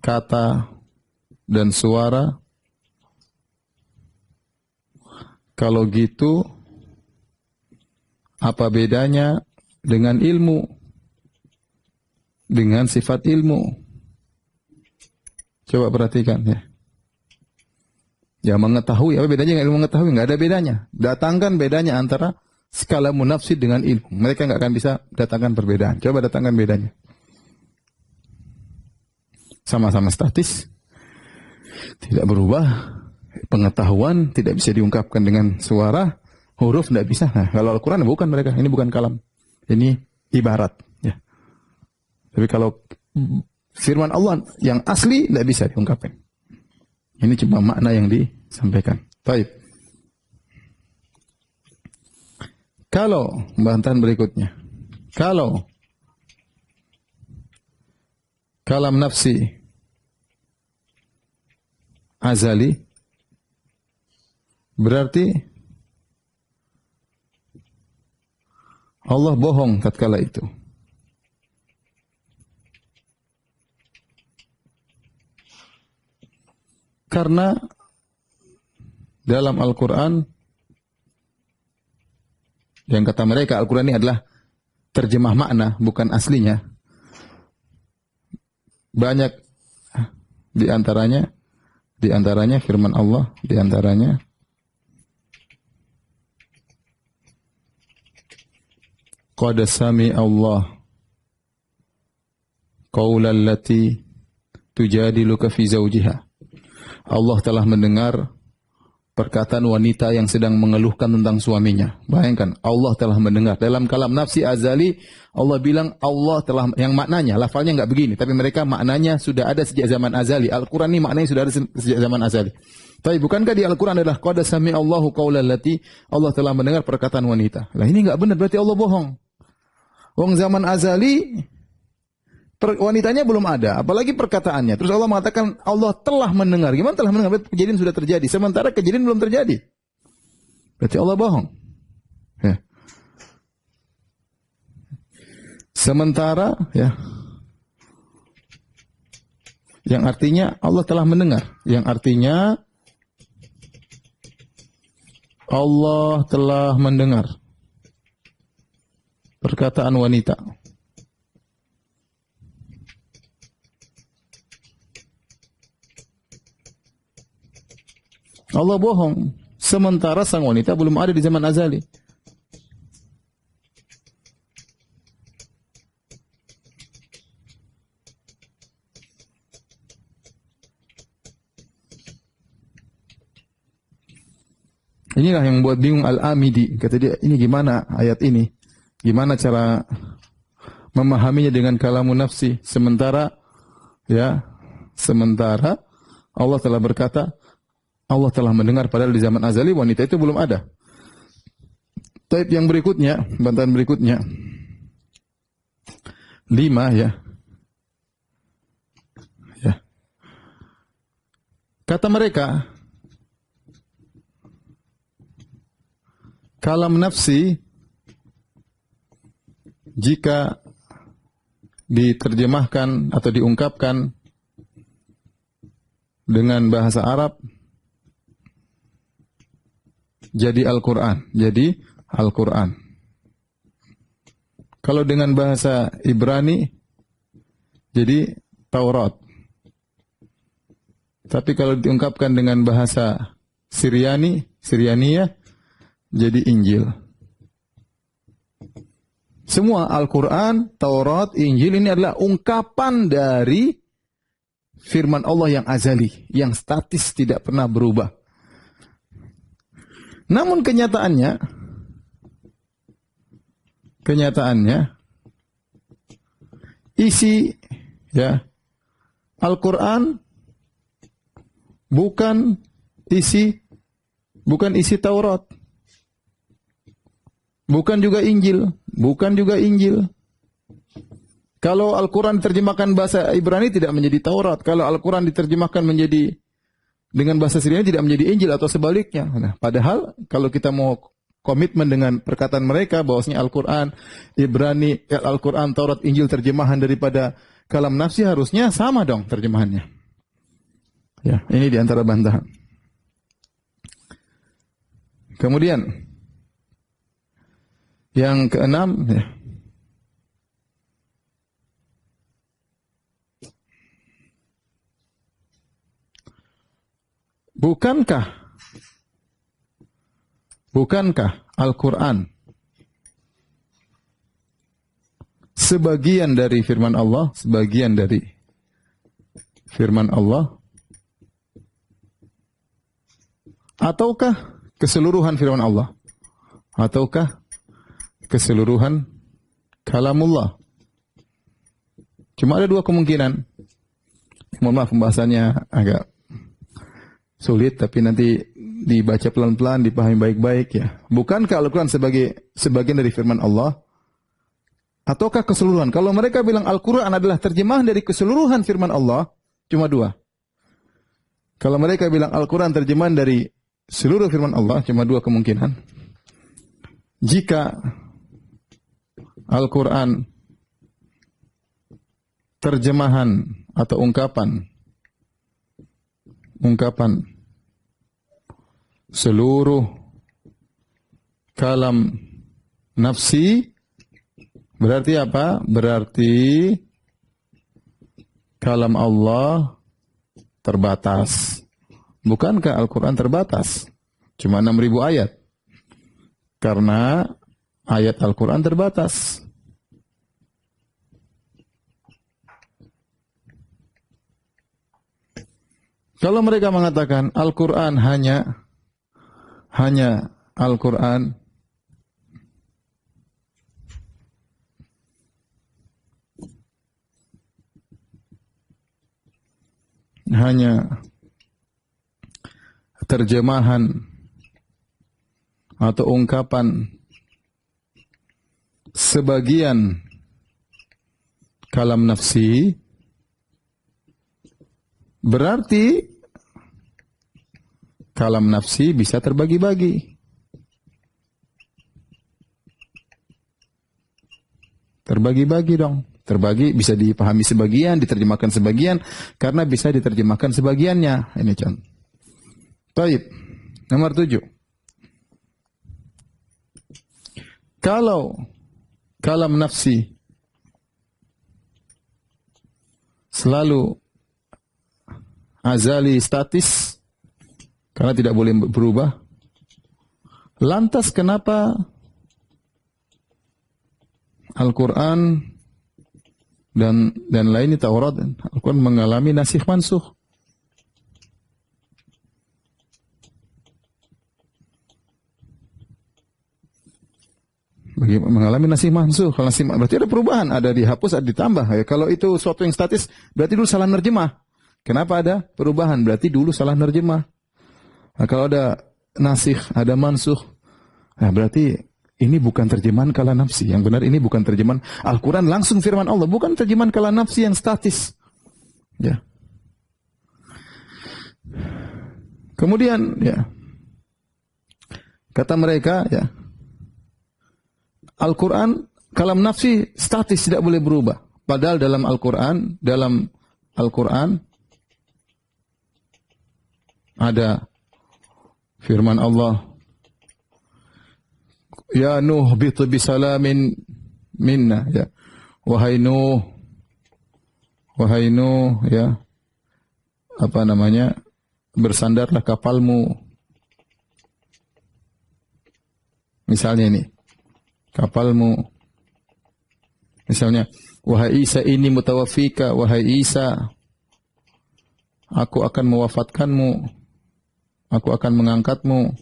kata, dan suara. Kalau gitu, apa bedanya dengan ilmu? Dengan sifat ilmu? Coba perhatikan, ya. Ya, mengetahui, apa bedanya dengan ilmu mengetahui? Nggak ada bedanya. Datangkan bedanya antara skala munafsid dengan ilmu. Mereka nggak akan bisa datangkan perbedaan. Coba datangkan bedanya. Sama-sama statis, tidak berubah. Pengetahuan tidak bisa diungkapkan dengan suara, huruf tidak bisa. Nah, kalau Al-Quran bukan mereka. Ini bukan kalam. Ini ibarat. Ya. Tapi kalau firman Allah yang asli tidak bisa diungkapkan. Ini cuma makna yang disampaikan. Baik. Kalau bantahan berikutnya, kalau kalam nafsi azali, berarti Allah bohong tatkala itu. Karena dalam Al-Quran, yang kata mereka Al-Quran ini adalah terjemah makna, bukan aslinya. Banyak di antaranya firman Allah, di antaranya qad sami Allah qaulal lati tujadiluka fi zawjiha. Allah telah mendengar perkataan wanita yang sedang mengeluhkan tentang suaminya. Bayangkan, Allah telah mendengar. Dalam kalam nafsi azali, Allah bilang Allah telah, yang maknanya, lafalnya enggak begini, tapi mereka maknanya sudah ada sejak zaman azali. Al-Quran ini maknanya sudah ada sejak zaman azali. Tapi bukankah di Al-Quran adalah qad sami Allahu qaulal lati, Allah telah mendengar perkataan wanita. Lah ini enggak benar, berarti Allah bohong. Wong zaman azali wanitanya belum ada, apalagi perkataannya. Terus Allah mengatakan Allah telah mendengar. Gimana telah mendengar? Berarti kejadian sudah terjadi. Sementara kejadian belum terjadi. Berarti Allah bohong. Ya. Sementara, ya, yang artinya Allah telah mendengar. Yang artinya Allah telah mendengar perkataan wanita. Allah bohong. Sementara sang wanita belum ada di zaman azali. Inilah yang membuat bingung Al-Amidi. Kata dia, ini gimana ayat ini? Gimana cara memahaminya dengan kalamun nafsi? Sementara Allah telah berkata, Allah telah mendengar, padahal di zaman azali wanita itu belum ada. Taib yang berikutnya, bantahan berikutnya 5 ya. Kata mereka, kalam nafsi jika diterjemahkan atau diungkapkan dengan bahasa Arab jadi Al-Quran. Kalau dengan bahasa Ibrani jadi Taurat. Tapi kalau diungkapkan dengan bahasa Syrianiyah jadi Injil. Semua Al-Quran, Taurat, Injil ini adalah ungkapan dari firman Allah yang azali, yang statis, tidak pernah berubah. Namun kenyataannya isi Al-Quran bukan isi Taurat. Bukan juga Injil. Kalau Al-Quran diterjemahkan bahasa Ibrani tidak menjadi Taurat. Kalau Al-Quran diterjemahkan menjadi dengan bahasa Syriani tidak menjadi Injil atau sebaliknya. Nah, padahal kalau kita mau komitmen dengan perkataan mereka bahwasanya Al-Quran Ibrani, Al-Quran Taurat, Injil terjemahan daripada kalam nafsi, harusnya sama dong terjemahannya. Ya, ini di antara bantahan. Kemudian yang keenam, bukankah Al-Quran sebagian dari firman Allah, ataukah keseluruhan firman Allah, ataukah keseluruhan kalamullah? Cuma ada dua kemungkinan. Mohon maaf pembahasannya agak sulit, tapi nanti dibaca pelan-pelan, dipahami baik-baik ya. Bukankah Al-Quran sebagian dari firman Allah, ataukah keseluruhan? Kalau mereka bilang Al-Quran adalah terjemahan dari keseluruhan firman Allah, cuma dua. Kalau mereka bilang Al-Quran terjemahan dari seluruh firman Allah, cuma dua kemungkinan. Jika Al-Quran terjemahan atau ungkapan seluruh kalam nafsi, berarti apa? Berarti kalam Allah terbatas. Bukankah Al-Quran terbatas? Cuma 6.000 ayat. Karena ayat Al-Quran terbatas. Kalau mereka mengatakan Al-Quran hanya Al-Quran hanya terjemahan atau ungkapan sebagian kalam nafsi, berarti kalam nafsi bisa terbagi-bagi. Terbagi-bagi dong. Terbagi bisa dipahami sebagian, diterjemahkan sebagian, karena bisa diterjemahkan sebagiannya. Ini contoh. Baik. Nomor 7. Kalau kalam nafsi selalu azali, statis, karena tidak boleh berubah, lantas kenapa Al-Quran dan lainnya, Taurat dan Al-Quran mengalami nasikh mansukh? mengalami nasih mansuh. Kalau nasih berarti ada perubahan, ada dihapus, ada ditambah. Ya, kalau itu suatu yang statis, berarti dulu salah nerjemah. Kenapa ada perubahan? Berarti dulu salah nerjemah. Nah, kalau ada nasih, ada mansuh, nah berarti ini bukan terjemahan kalam nafsi. Yang benar ini bukan terjemahan Al-Quran langsung firman Allah, bukan terjemahan kalam nafsi yang statis. Ya. Kemudian, ya, kata mereka, ya, Al-Quran, kalam nafsi statis, tidak boleh berubah. Padahal dalam Al-Quran ada firman Allah, Ya Nuh bitu bisalamin minna, ya. Wahai Nuh, ya, apa namanya, bersandarlah kapalmu. Misalnya ini, kapalmu. Misalnya, wahai Isa ini mutawafika, wahai Isa, aku akan mewafatkanmu, aku akan mengangkatmu.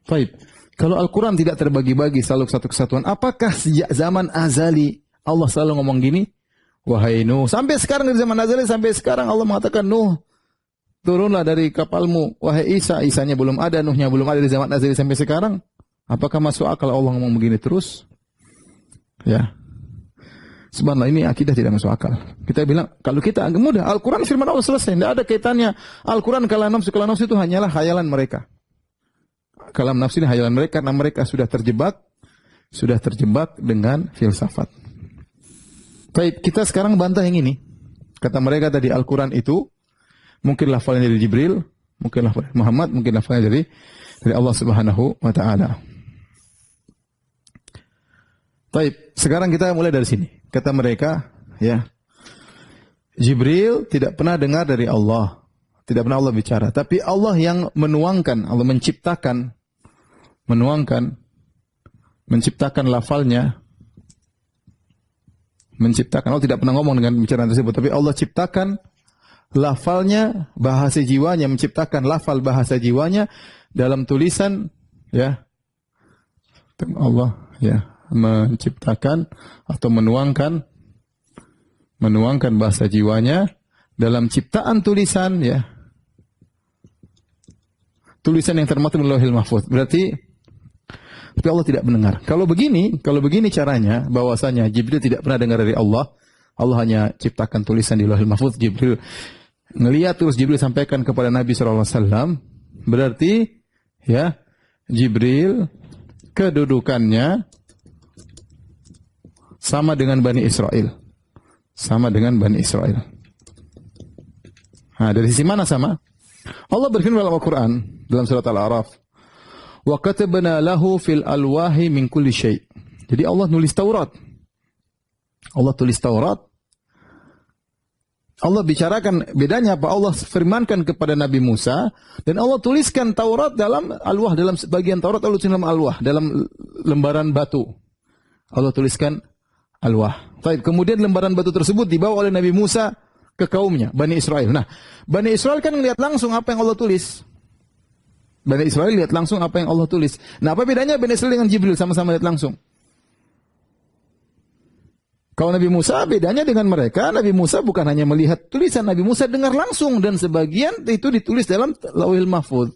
Baik, kalau Al-Quran tidak terbagi-bagi, selalu satu kesatuan, apakah sejak zaman azali Allah selalu ngomong gini? Wahai Nuh, sampai sekarang dari zaman azali sampai sekarang Allah mengatakan, Nuh, turunlah dari kapalmu. Wahai Isa, Isanya belum ada, Nuhnya belum ada, dari zaman azali sampai sekarang. Apakah masuk akal Allah ngomong begini terus? Ya. Subhanallah, ini akidah tidak masuk akal. Kita bilang, kalau kita agak mudah, Al-Quran firman Allah selesai. Tidak ada kaitannya. Al-Quran kalam nafsu itu hanyalah khayalan mereka. Kalam nafsu ini khayalan mereka karena mereka sudah terjebak dengan filsafat. Baik, kita sekarang bantah yang ini. Kata mereka tadi, Al-Quran itu mungkin lafalnya dari Jibril, mungkin lafalnya Muhammad, mungkin lafalnya dari Allah Subhanahu wa taala. Baik, sekarang kita mulai dari sini. Kata mereka, ya, Jibril tidak pernah dengar dari Allah. Tidak pernah Allah bicara. Tapi Allah yang menuangkan, Allah menciptakan lafalnya. Allah tidak pernah ngomong dengan bicaraan tersebut. Tapi Allah ciptakan lafalnya, bahasa jiwanya, menciptakan lafal bahasa jiwanya dalam tulisan, ya. Allah, ya, menciptakan atau menuangkan bahasa jiwanya dalam ciptaan tulisan, ya, tulisan yang termaktub di Lauhil Mahfuz. Berarti tapi Allah tidak mendengar. Kalau begini caranya, bahwasanya Jibril tidak pernah dengar dari Allah. Allah hanya ciptakan tulisan di Lauhil Mahfuz. Jibril ngelihat terus, Jibril sampaikan kepada Nabi SAW. Berarti, ya, Jibril kedudukannya sama dengan Bani Israel. Nah, dari sisi mana sama? Allah berfirman dalam Al-Quran, dalam surat Al-A'raf, wa katabna lahu fil alwahi min kulli syai'. Jadi Allah tulis Taurat. Allah bicarakan bedanya apa? Allah firmankan kepada Nabi Musa, dan Allah tuliskan Taurat dalam alwah, dalam sebagian Taurat Allah tuliskan dalam alwah, dalam lembaran batu. Allah tuliskan alwah. Baik, kemudian lembaran batu tersebut dibawa oleh Nabi Musa ke kaumnya, Bani Israel. Nah, Bani Israel kan melihat langsung apa yang Allah tulis. Bani Israel lihat langsung apa yang Allah tulis. Nah, apa bedanya Bani Israel dengan Jibril? Sama-sama lihat langsung. Kalau Nabi Musa, bedanya dengan mereka, Nabi Musa bukan hanya melihat tulisan, Nabi Musa dengar langsung, dan sebagian itu ditulis dalam Lauhil Mahfuz.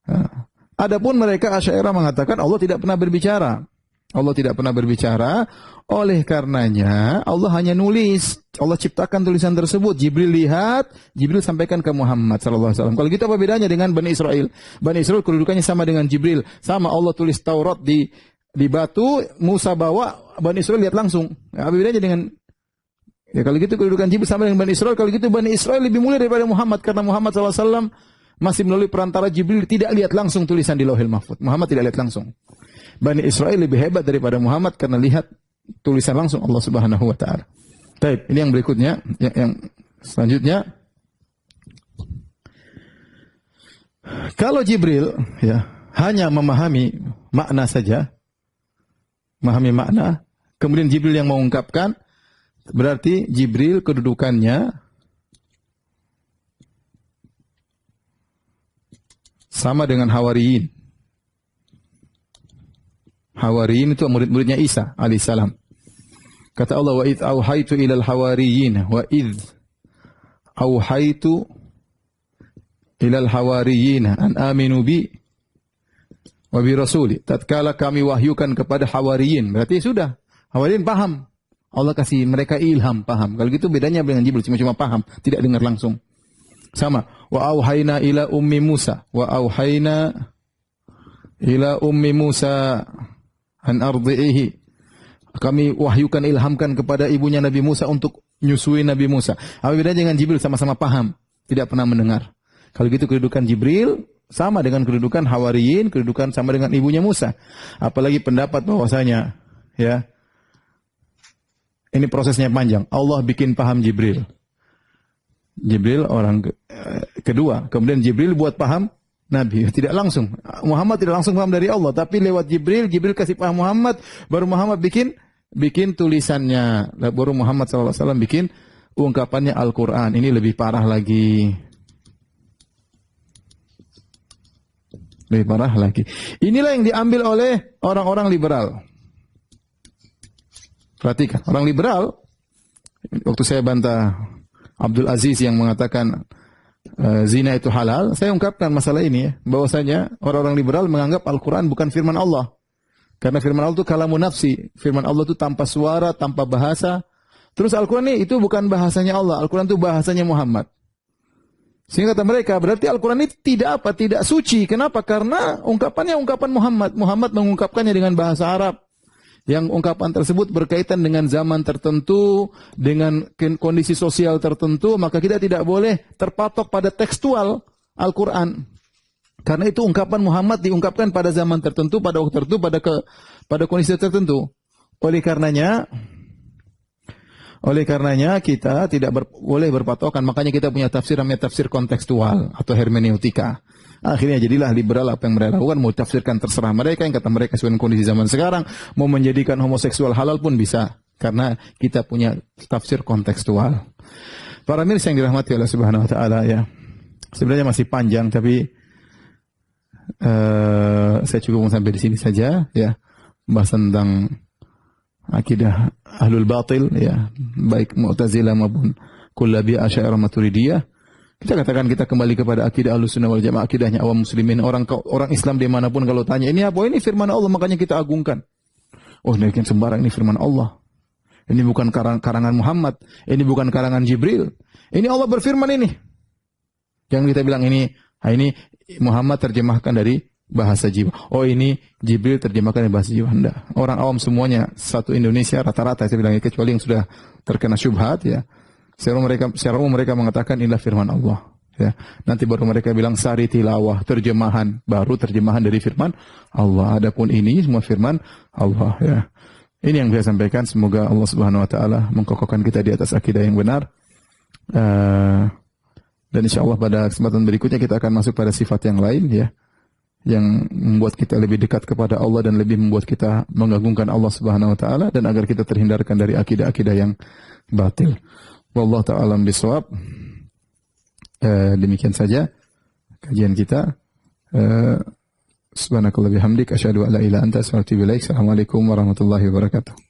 Nah, adapun mereka Asy'ariyah mengatakan Allah tidak pernah berbicara. Allah tidak pernah berbicara, oleh karenanya Allah hanya nulis. Allah ciptakan tulisan tersebut, Jibril lihat, Jibril sampaikan ke Muhammad SAW. Kalau gitu apa bedanya dengan Bani Israel? Bani Israel kedudukannya sama dengan Jibril. Sama, Allah tulis Taurat di batu, Musa bawa, Bani Israel lihat langsung. Apa bedanya dengan, ya kalau gitu kedudukan Jibril sama dengan Bani Israel. Kalau gitu Bani Israel lebih mulia daripada Muhammad, karena Muhammad SAW masih melalui perantara Jibril, tidak lihat langsung tulisan di Lauhil Mahfuz. Muhammad tidak lihat langsung. Bani Israel lebih hebat daripada Muhammad karena lihat tulisan langsung Allah Subhanahu wa taala. Baik, ini yang berikutnya, yang selanjutnya. Kalau Jibril, ya, hanya memahami makna saja, memahami makna, kemudian Jibril yang mengungkapkan, berarti Jibril kedudukannya sama dengan Hawariyin. hawariyin itu murid-muridnya Isa alaihissalam. Kata Allah, wa idh auhaitu ilal hawariyin, wa idh auhaitu ilal hawariyin an aminu bi wa bi rasuli. Tatkala kami wahyukan kepada hawariyin, berarti sudah hawariyin paham. Allah kasih mereka ilham, paham. Kalau gitu bedanya dengan Jibril, cuma paham, tidak dengar langsung. Sama. Wa auhayna ila ummi Musa, wa auhayna ila ummi Musa an ardi'ihi. Kami wahyukan, ilhamkan kepada ibunya Nabi Musa untuk nyusui Nabi Musa. Apa bedanya dengan Jibril? Sama-sama paham, tidak pernah mendengar. Kalau gitu kedudukan Jibril sama dengan kedudukan hawariyin, kedudukan sama dengan ibunya Musa. Apalagi pendapat bahwasanya, ya, ini prosesnya panjang. Allah bikin paham Jibril. Jibril orang kedua. Kemudian Jibril buat paham Nabi. Tidak langsung. Muhammad tidak langsung paham dari Allah. Tapi lewat Jibril, Jibril kasih paham Muhammad. Baru Muhammad bikin tulisannya. Baru Muhammad SAW bikin ungkapannya Al-Quran. Ini lebih parah lagi. Lebih parah lagi. Inilah yang diambil oleh orang-orang liberal. Perhatikan, orang liberal, waktu saya bantah Abdul Aziz yang mengatakan zina itu halal, saya ungkapkan masalah ini ya, bahwasanya orang-orang liberal menganggap Al-Quran bukan firman Allah. Karena firman Allah itu kalamun nafsi, firman Allah itu tanpa suara, tanpa bahasa. Terus Al-Quran ini itu bukan bahasanya Allah, Al-Quran itu bahasanya Muhammad. Sehingga kata mereka, berarti Al-Quran ini tidak suci. Kenapa? Karena ungkapannya ungkapan Muhammad. Muhammad mengungkapkannya dengan bahasa Arab. Yang ungkapan tersebut berkaitan dengan zaman tertentu, dengan kondisi sosial tertentu, maka kita tidak boleh terpatok pada tekstual Al-Quran. Karena itu ungkapan Muhammad diungkapkan pada zaman tertentu, pada waktu tertentu, pada kondisi tertentu. Oleh karenanya kita tidak boleh berpatokan. Makanya kita punya tafsir namanya tafsir kontekstual atau hermeneutika. Akhirnya jadilah liberal apa yang mereka lakukan, mau tafsirkan terserah mereka, yang kata mereka sesuai kondisi zaman sekarang, mau menjadikan homoseksual halal pun bisa, karena kita punya tafsir kontekstual. Para mirsa yang dirahmati Allah Subhanahu wa taala ya. Sebenarnya masih panjang tapi saya cukup sampai di sini saja ya. Bahas tentang akidah ahlul batil ya, baik Mu'tazilah maupun Kullabi Asy'ariyah Maturidiyah. Kita katakan kita kembali kepada akidah Ahlussunnah wal Jamaah, akidahnya awam muslimin. Orang Islam dimanapun kalau tanya, ini apa? Ini firman Allah, makanya kita agungkan. Oh, ini sembarang, ini firman Allah. Ini bukan karangan Muhammad. Ini bukan karangan Jibril. Ini Allah berfirman ini. Jangan kita bilang ini Muhammad terjemahkan dari bahasa Jibril. Oh, ini Jibril terjemahkan dari bahasa Jibril. Enggak. Orang awam semuanya, satu Indonesia rata-rata, saya bilang, kecuali yang sudah terkena syubhat ya. Secara umum mereka mengatakan inilah firman Allah. Ya. Nanti baru mereka bilang sari tilawah, terjemahan dari firman Allah. Adapun ini semua firman Allah. Ya. Ini yang saya sampaikan. Semoga Allah Subhanahu Wa Taala mengkokohkan kita di atas akidah yang benar. Dan insya Allah pada kesempatan berikutnya kita akan masuk pada sifat yang lain, ya, yang membuat kita lebih dekat kepada Allah dan lebih membuat kita mengagungkan Allah Subhanahu Wa Taala, dan agar kita terhindarkan dari akidah-akidah yang batil. Wallahu ta'ala bisawab. Demikian saja kajian kita. Subhanakallah bihamdik asyhadu an la ilaha illa anta astaghfiruka wa atubu ilaik. Assalamualaikum warahmatullahi wabarakatuh.